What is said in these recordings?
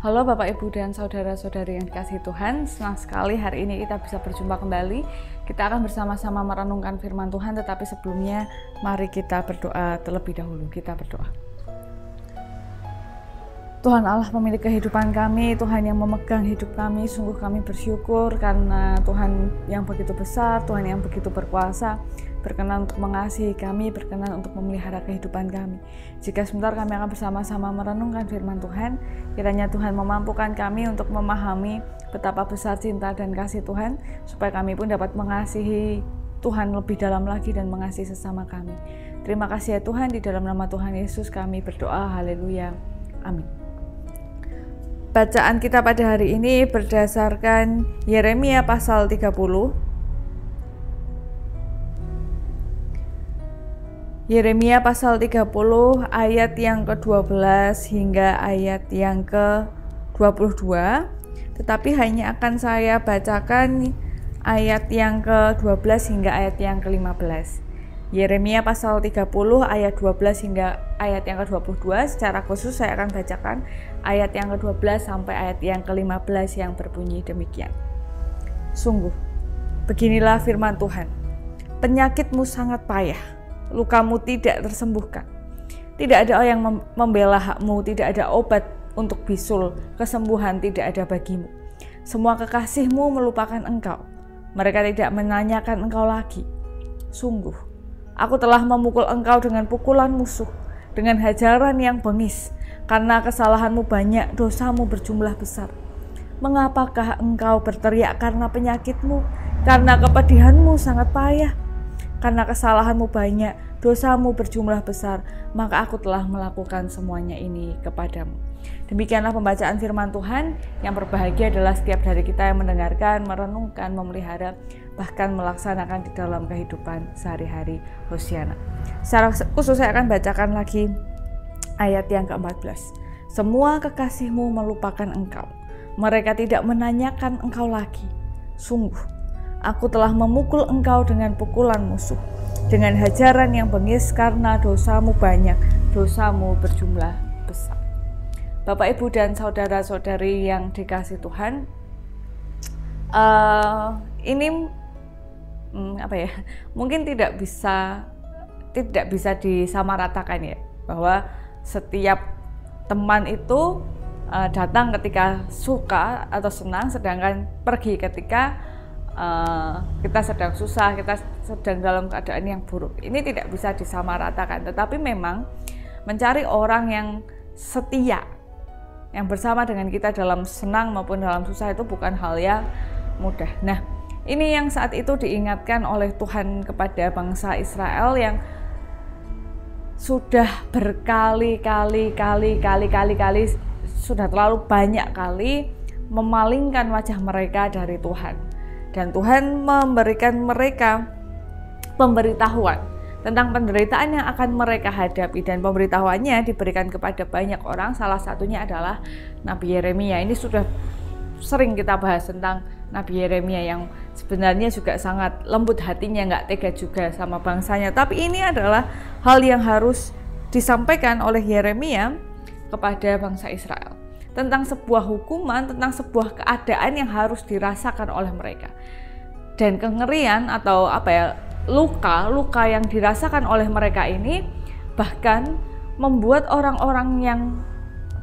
Halo Bapak Ibu dan Saudara-saudari yang dikasihi Tuhan, senang sekali hari ini kita bisa berjumpa kembali. Kita akan bersama-sama merenungkan firman Tuhan, tetapi sebelumnya mari kita berdoa terlebih dahulu. Kita berdoa. Tuhan Allah pemilik kehidupan kami, Tuhan yang memegang hidup kami, sungguh kami bersyukur karena Tuhan yang begitu besar, Tuhan yang begitu berkuasa, berkenan untuk mengasihi kami, berkenan untuk memelihara kehidupan kami. Jika sebentar kami akan bersama-sama merenungkan firman Tuhan, kiranya Tuhan memampukan kami untuk memahami betapa besar cinta dan kasih Tuhan, supaya kami pun dapat mengasihi Tuhan lebih dalam lagi dan mengasihi sesama kami. Terima kasih ya Tuhan, di dalam nama Tuhan Yesus kami berdoa, haleluya, amin. Bacaan kita pada hari ini berdasarkan Yeremia pasal 30. Yeremia pasal 30 ayat yang ke-12 hingga ayat yang ke-22. Tetapi hanya akan saya bacakan ayat yang ke-12 hingga ayat yang ke-15. Yeremia pasal 30 ayat 12 hingga ayat yang ke-22. Secara khusus saya akan bacakan ayat yang ke-12 sampai ayat yang ke-15 yang berbunyi demikian. Sungguh, beginilah firman Tuhan. Penyakitmu sangat payah, lukamu tidak tersembuhkan. Tidak ada yang membela hakmu, tidak ada obat untuk bisul, kesembuhan tidak ada bagimu. Semua kekasihmu melupakan engkau, mereka tidak menanyakan engkau lagi. Sungguh, aku telah memukul engkau dengan pukulan musuh, dengan hajaran yang bengis, karena kesalahanmu banyak, dosamu berjumlah besar. Mengapakah engkau berteriak karena penyakitmu, karena kepedihanmu sangat payah? Karena kesalahanmu banyak, dosamu berjumlah besar, maka aku telah melakukan semuanya ini kepadamu. Demikianlah pembacaan firman Tuhan. Yang berbahagia adalah setiap dari kita yang mendengarkan, merenungkan, memelihara, bahkan melaksanakan di dalam kehidupan sehari-hari. Hosiana. Secara khusus saya akan bacakan lagi ayat yang ke-14. Semua kekasihmu melupakan engkau, mereka tidak menanyakan engkau lagi. Sungguh, aku telah memukul engkau dengan pukulan musuh, dengan hajaran yang bengis, karena dosamu banyak, dosamu berjumlah besar. Bapak, Ibu, dan saudara-saudari yang dikasihi Tuhan, ini mungkin tidak bisa disamaratakan ya, bahwa setiap teman itu datang ketika suka atau senang, sedangkan pergi ketika kita sedang susah, kita sedang dalam keadaan yang buruk. Ini tidak bisa disamaratakan, tetapi memang mencari orang yang setia, yang bersama dengan kita dalam senang maupun dalam susah itu bukan hal yang mudah. Nah, ini yang saat itu diingatkan oleh Tuhan kepada bangsa Israel yang sudah berkali-kali sudah terlalu banyak kali memalingkan wajah mereka dari Tuhan. Dan Tuhan memberikan mereka pemberitahuan tentang penderitaan yang akan mereka hadapi, dan pemberitahuannya diberikan kepada banyak orang. Salah satunya adalah Nabi Yeremia. Ini sudah sering kita bahas tentang Nabi Yeremia yang sebenarnya juga sangat lembut hatinya, nggak tega juga sama bangsanya. Tapi ini adalah hal yang harus disampaikan oleh Yeremia kepada bangsa Israel, tentang sebuah hukuman, tentang sebuah keadaan yang harus dirasakan oleh mereka. Dan kengerian atau luka yang dirasakan oleh mereka ini bahkan membuat orang-orang yang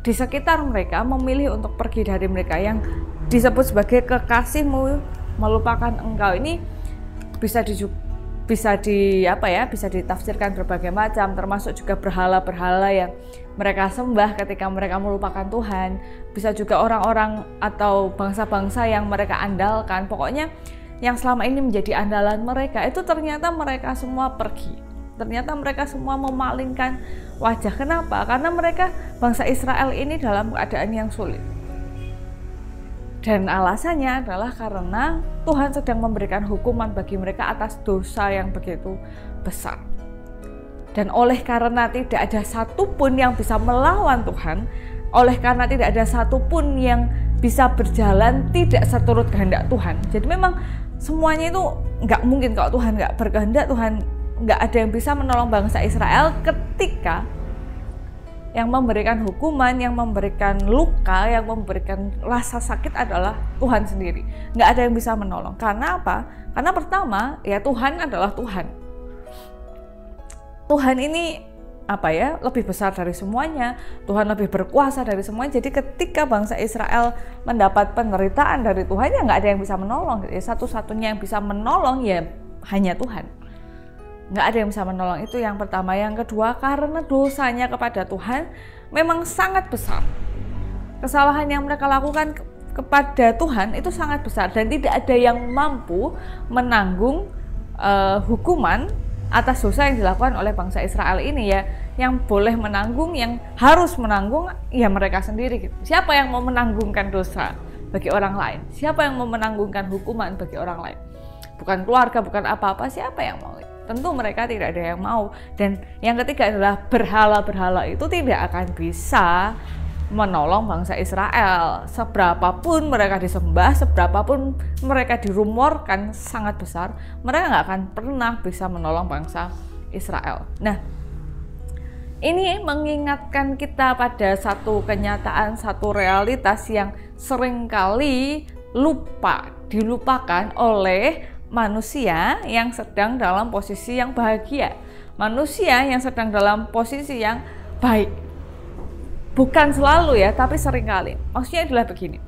di sekitar mereka memilih untuk pergi dari mereka. Yang disebut sebagai kekasihmu melupakan engkau ini bisa ditafsirkan berbagai macam, termasuk juga berhala-berhala yang mereka sembah ketika mereka melupakan Tuhan. Bisa juga orang-orang atau bangsa-bangsa yang mereka andalkan. Pokoknya yang selama ini menjadi andalan mereka itu ternyata mereka semua pergi. Ternyata mereka semua memalingkan wajah. Kenapa? Karena mereka, bangsa Israel ini dalam keadaan yang sulit. Dan alasannya adalah karena Tuhan sedang memberikan hukuman bagi mereka atas dosa yang begitu besar. Dan oleh karena tidak ada satupun yang bisa melawan Tuhan, oleh karena tidak ada satupun yang bisa berjalan tidak seturut kehendak Tuhan. Jadi memang semuanya itu nggak mungkin kalau Tuhan nggak berkehendak. Tuhan nggak ada yang bisa menolong bangsa Israel ketika yang memberikan hukuman, yang memberikan luka, yang memberikan rasa sakit adalah Tuhan sendiri. Nggak ada yang bisa menolong. Karena apa? Karena pertama, ya Tuhan adalah Tuhan. Tuhan ini lebih besar dari semuanya. Tuhan lebih berkuasa dari semuanya. Jadi ketika bangsa Israel mendapat penderitaan dari Tuhan, ya nggak ada yang bisa menolong. Satu-satunya yang bisa menolong ya hanya Tuhan. Nggak ada yang bisa menolong, itu yang pertama. Yang kedua, karena dosanya kepada Tuhan memang sangat besar. Kesalahan yang mereka lakukan kepada Tuhan itu sangat besar, dan tidak ada yang mampu menanggung hukuman atas dosa yang dilakukan oleh bangsa Israel ini ya. Yang boleh menanggung, yang harus menanggung ya mereka sendiri gitu. Siapa yang mau menanggungkan dosa bagi orang lain? Siapa yang mau menanggungkan hukuman bagi orang lain? Bukan keluarga, bukan apa-apa, siapa yang mau? Tentu mereka tidak ada yang mau. Dan yang ketiga adalah berhala-berhala itu tidak akan bisa menolong bangsa Israel. Seberapapun mereka disembah, seberapapun mereka dirumorkan sangat besar, mereka nggak akan pernah bisa menolong bangsa Israel. Nah, ini mengingatkan kita pada satu kenyataan, satu realitas yang seringkali dilupakan oleh manusia yang sedang dalam posisi yang bahagia, manusia yang sedang dalam posisi yang baik. Bukan selalu ya, tapi seringkali. Maksudnya adalah begini,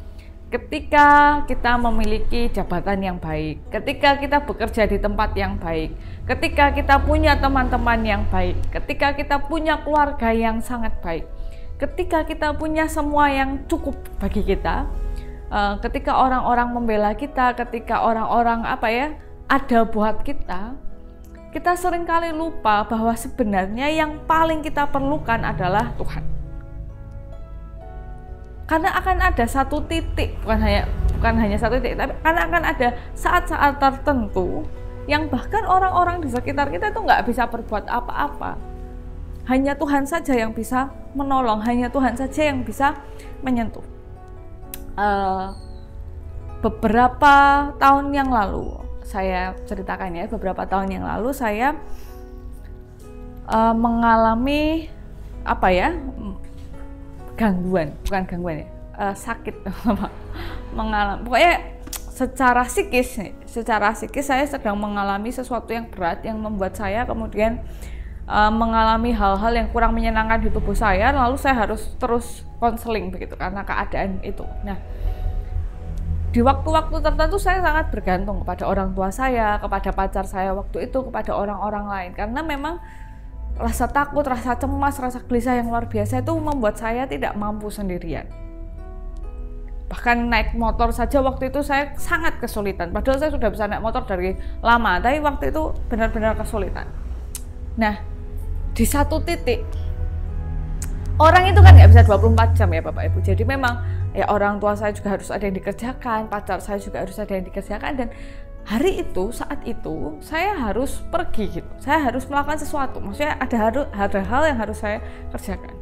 ketika kita memiliki jabatan yang baik, ketika kita bekerja di tempat yang baik, ketika kita punya teman-teman yang baik, ketika kita punya keluarga yang sangat baik, ketika kita punya semua yang cukup bagi kita, ketika orang-orang membela kita, ketika orang-orang ada buat kita seringkali lupa bahwa sebenarnya yang paling kita perlukan adalah Tuhan. Karena akan ada satu titik, bukan hanya satu titik, tapi karena akan ada saat-saat tertentu yang bahkan orang-orang di sekitar kita itu nggak bisa berbuat apa-apa. Hanya Tuhan saja yang bisa menolong, hanya Tuhan saja yang bisa menyentuh. Beberapa tahun yang lalu, saya ceritakan ya, beberapa tahun yang lalu saya mengalami sakit pokoknya secara psikis saya sedang mengalami sesuatu yang berat yang membuat saya kemudian mengalami hal-hal yang kurang menyenangkan di tubuh saya, lalu saya harus terus konseling begitu karena keadaan itu. Nah, di waktu-waktu tertentu saya sangat bergantung kepada orang tua saya, kepada pacar saya waktu itu, kepada orang-orang lain, karena memang rasa takut, rasa cemas, rasa gelisah yang luar biasa itu membuat saya tidak mampu sendirian. Bahkan naik motor saja waktu itu saya sangat kesulitan. Padahal saya sudah bisa naik motor dari lama, tapi waktu itu benar-benar kesulitan. Nah, di satu titik, orang itu kan nggak bisa 24 jam ya Bapak Ibu. Jadi memang ya orang tua saya juga harus ada yang dikerjakan, pacar saya juga harus ada yang dikerjakan, dan hari itu, saat itu, saya harus pergi gitu. Saya harus melakukan sesuatu. Maksudnya ada hal yang harus saya kerjakan.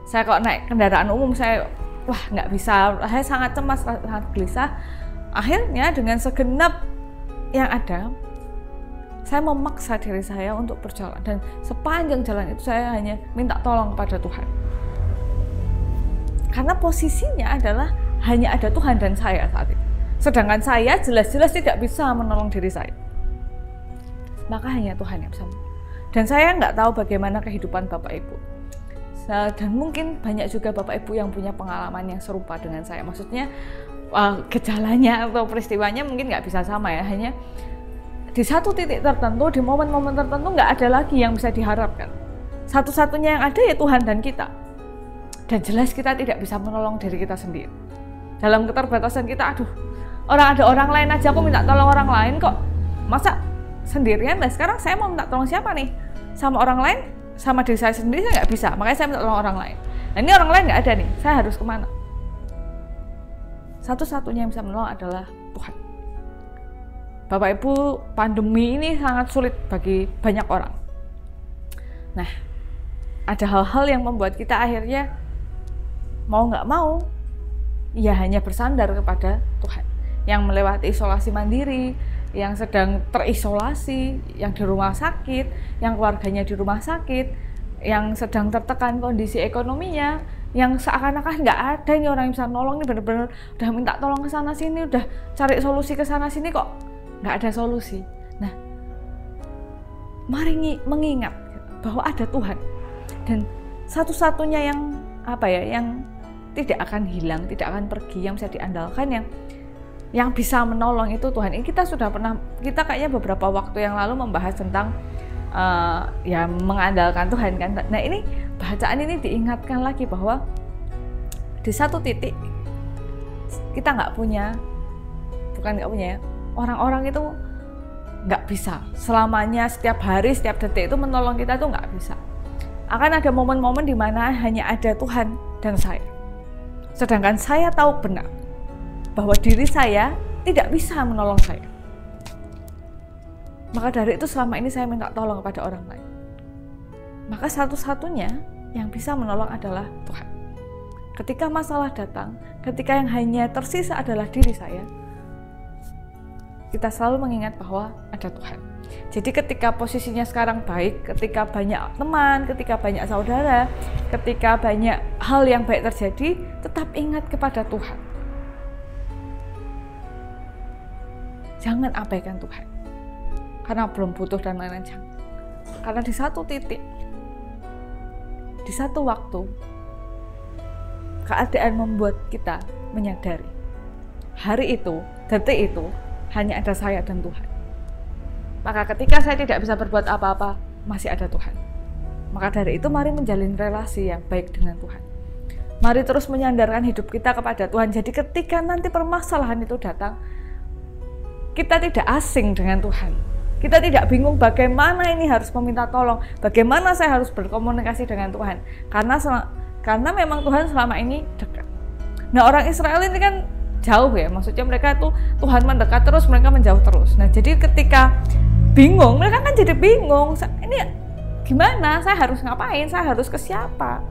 Saya kalau naik kendaraan umum, saya nggak bisa. Saya sangat cemas, sangat gelisah. Akhirnya dengan segenap yang ada, saya memaksa diri saya untuk berjalan. Dan sepanjang jalan itu saya hanya minta tolong kepada Tuhan. Karena posisinya adalah hanya ada Tuhan dan saya saat itu. Sedangkan saya jelas-jelas tidak bisa menolong diri saya. Maka hanya Tuhan yang bisa. Dan saya nggak tahu bagaimana kehidupan Bapak Ibu. Dan mungkin banyak juga Bapak Ibu yang punya pengalaman yang serupa dengan saya. Maksudnya gejalanya atau peristiwanya mungkin nggak bisa sama ya. Hanya di satu titik tertentu, di momen-momen tertentu nggak ada lagi yang bisa diharapkan. Satu-satunya yang ada ya Tuhan dan kita. Dan jelas kita tidak bisa menolong diri kita sendiri. Dalam keterbatasan kita, ada orang lain aja aku minta tolong orang lain kok, masa sendirian? Nah sekarang saya mau minta tolong siapa nih? Sama orang lain, sama diri saya sendiri saya nggak bisa, makanya saya minta tolong orang lain. Nah ini orang lain nggak ada nih, saya harus kemana? Satu-satunya yang bisa menolong adalah Tuhan. Bapak Ibu, pandemi ini sangat sulit bagi banyak orang. Nah, ada hal-hal yang membuat kita akhirnya mau nggak mau ya hanya bersandar kepada Tuhan. Yang melewati isolasi mandiri, yang sedang terisolasi, yang di rumah sakit, yang keluarganya di rumah sakit, yang sedang tertekan kondisi ekonominya, yang seakan-akan nggak ada ini orang yang bisa nolong, ini benar-benar udah minta tolong ke sana sini, udah cari solusi ke sana sini kok nggak ada solusi. Nah, mari mengingat bahwa ada Tuhan, dan satu-satunya yang yang tidak akan hilang, tidak akan pergi, yang bisa diandalkan, yang bisa menolong itu Tuhan. Ini kita kayaknya beberapa waktu yang lalu membahas tentang mengandalkan Tuhan kan. Nah, ini bacaan ini diingatkan lagi bahwa di satu titik kita orang-orang itu nggak bisa selamanya, setiap hari, setiap detik itu menolong kita, tuh nggak bisa. Akan ada momen-momen di mana hanya ada Tuhan dan saya. Sedangkan saya tahu benar bahwa diri saya tidak bisa menolong saya. Maka dari itu selama ini saya minta tolong kepada orang lain. Maka satu-satunya yang bisa menolong adalah Tuhan. Ketika masalah datang, ketika yang hanya tersisa adalah diri saya, kita selalu mengingat bahwa ada Tuhan. Jadi ketika posisinya sekarang baik, ketika banyak teman, ketika banyak saudara, ketika banyak hal yang baik terjadi, tetap ingat kepada Tuhan. Jangan abaikan Tuhan. Karena belum butuh dan lain-lain, jangan. Karena di satu titik, di satu waktu, keadaan membuat kita menyadari hari itu, detik itu, hanya ada saya dan Tuhan. Maka ketika saya tidak bisa berbuat apa-apa, masih ada Tuhan. Maka dari itu mari menjalin relasi yang baik dengan Tuhan. Mari terus menyandarkan hidup kita kepada Tuhan. Jadi ketika nanti permasalahan itu datang, kita tidak asing dengan Tuhan. Kita tidak bingung bagaimana ini harus meminta tolong, bagaimana saya harus berkomunikasi dengan Tuhan. Karena memang Tuhan selama ini dekat. Nah, orang Israel ini kan jauh ya, maksudnya mereka itu Tuhan mendekat terus, mereka menjauh terus. Nah, jadi ketika bingung, mereka kan jadi bingung. Ini gimana? Saya harus ngapain? Saya harus ke siapa?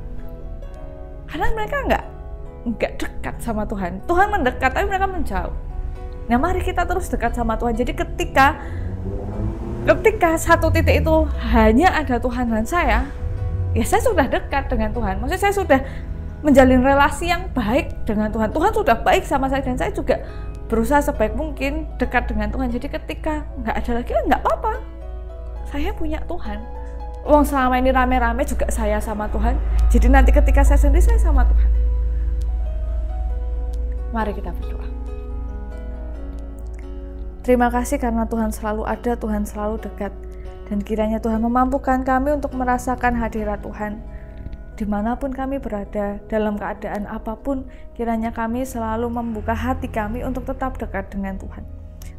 Karena mereka nggak dekat sama Tuhan. Tuhan mendekat, tapi mereka menjauh. Nah, mari kita terus dekat sama Tuhan. Jadi ketika satu titik itu hanya ada Tuhan dan saya sudah dekat dengan Tuhan. Maksudnya saya sudah menjalin relasi yang baik dengan Tuhan. Tuhan sudah baik sama saya dan saya juga berusaha sebaik mungkin dekat dengan Tuhan. Jadi ketika nggak ada lagi, nggak apa-apa. Saya punya Tuhan. Selama ini rame-rame juga saya sama Tuhan. Jadi nanti ketika saya sendiri, saya sama Tuhan. Mari kita berdoa. Terima kasih karena Tuhan selalu ada, Tuhan selalu dekat. Dan kiranya Tuhan memampukan kami untuk merasakan hadirat Tuhan. Dimanapun kami berada, dalam keadaan apapun, kiranya kami selalu membuka hati kami untuk tetap dekat dengan Tuhan.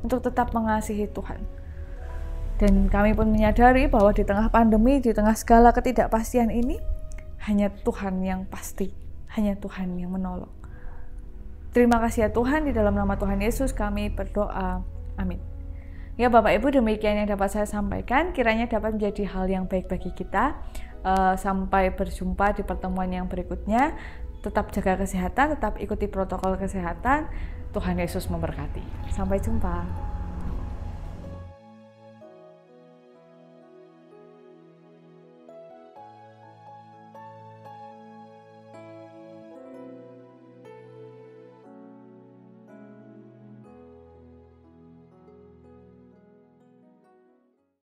Untuk tetap mengasihi Tuhan. Dan kami pun menyadari bahwa di tengah pandemi, di tengah segala ketidakpastian ini, hanya Tuhan yang pasti, hanya Tuhan yang menolong. Terima kasih ya Tuhan, di dalam nama Tuhan Yesus kami berdoa. Amin. Ya Bapak Ibu, demikian yang dapat saya sampaikan. Kiranya dapat menjadi hal yang baik bagi kita. Sampai berjumpa di pertemuan yang berikutnya. Tetap jaga kesehatan, tetap ikuti protokol kesehatan. Tuhan Yesus memberkati. Sampai jumpa.